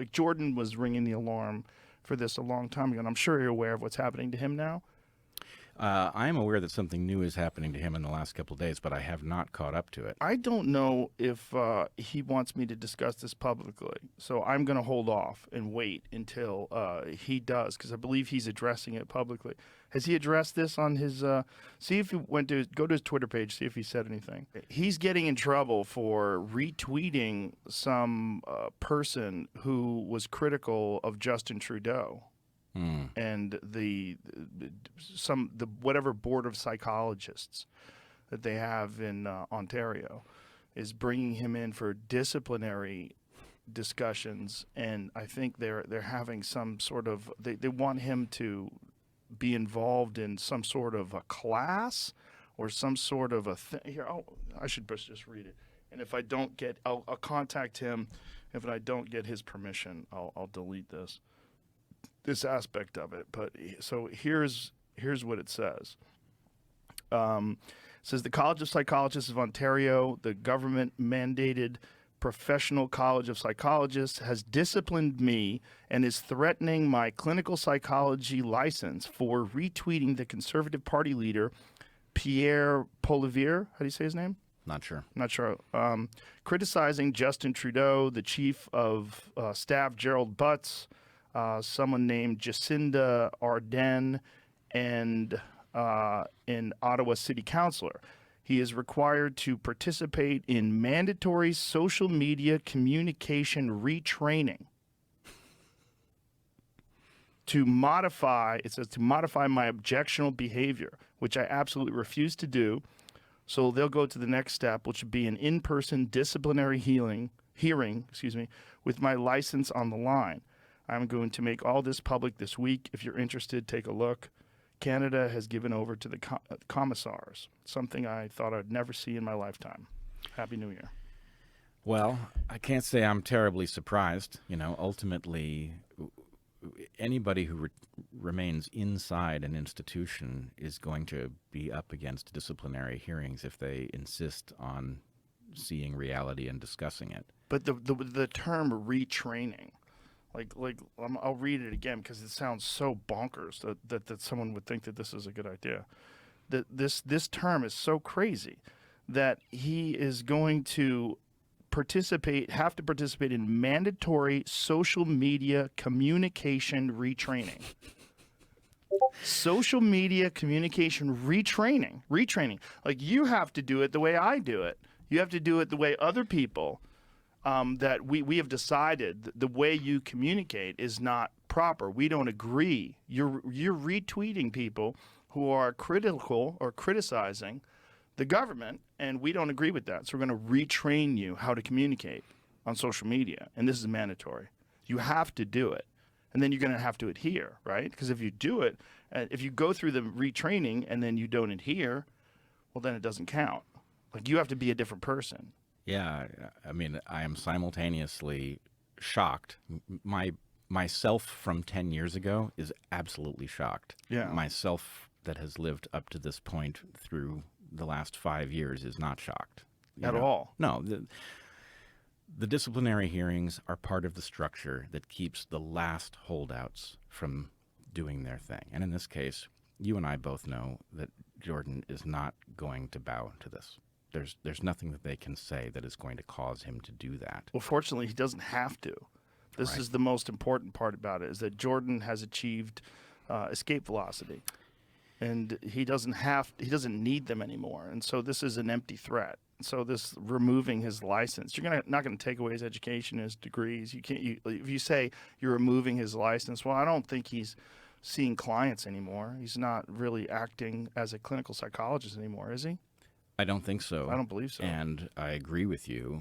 like Jordan was ringing the alarm for this a long time ago, and I'm sure you're aware of what's happening to him now. I am aware that something new is happening to him in the last couple of days, but I have not caught up to it. I don't know if he wants me to discuss this publicly, so I'm going to hold off and wait until he does, because I believe he's addressing it publicly. Has he addressed this on his? See if he go to his Twitter page, see if he said anything. He's getting in trouble for retweeting some person who was critical of Justin Trudeau. And the whatever board of psychologists that they have in Ontario is bringing him in for disciplinary discussions, and I think they're having some sort of they want him to be involved in some sort of a class or some sort of a thing. Here, I should just read it, and if I don't get, I'll contact him. If I don't get his permission, I'll delete this aspect of it. But so here's what it says. It says the College of Psychologists of Ontario, the government mandated professional college of psychologists, has disciplined me and is threatening my clinical psychology license for retweeting the Conservative Party leader Pierre Poilievre. How do you say his name? Not sure. Not sure. Criticizing Justin Trudeau, the chief of staff Gerald Butts, someone named Jacinda Ardern, and an Ottawa city councilor. He is required to participate in mandatory social media communication retraining to modify, it says, to modify my objectionable behavior, which I absolutely refuse to do. So they'll go to the next step, which would be an in-person disciplinary hearing, with my license on the line. I'm going to make all this public this week. If you're interested, take a look. Canada has given over to the commissars, something I thought I'd never see in my lifetime. Happy New Year. Well, I can't say I'm terribly surprised. Ultimately, anybody who remains inside an institution is going to be up against disciplinary hearings if they insist on seeing reality and discussing it. But the term retraining, I'll read it again because it sounds so bonkers that someone would think that this is a good idea. That this term is so crazy that he is going to have to participate in mandatory social media communication retraining. Social media communication retraining. Like, you have to do it the way I do it. You have to do it the way other people that we have decided the way you communicate is not proper. We don't agree. You're retweeting people who are critical or criticizing the government, and we don't agree with that. So we're going to retrain you how to communicate on social media, and this is mandatory. You have to do it, and then you're going to have to adhere, right? Because if you do it, if you go through the retraining and then you don't adhere, well, then it doesn't count. Like, you have to be a different person. Yeah, I mean, I am simultaneously shocked. Myself from 10 years ago is absolutely shocked. Yeah. Myself that has lived up to this point through the last 5 years is not shocked. At all? No. The disciplinary hearings are part of the structure that keeps the last holdouts from doing their thing. And in this case, you and I both know that Jordan is not going to bow to this. There's nothing that they can say that is going to cause him to do that. Well, fortunately, he doesn't have to. This is the most important part about it, is that Jordan has achieved escape velocity, and he doesn't need them anymore. And so this is an empty threat. So this removing his license, you're not going to take away his education, his degrees. You can't. If you say you're removing his license, well, I don't think he's seeing clients anymore. He's not really acting as a clinical psychologist anymore, is he? I don't think so. I don't believe so. And I agree with you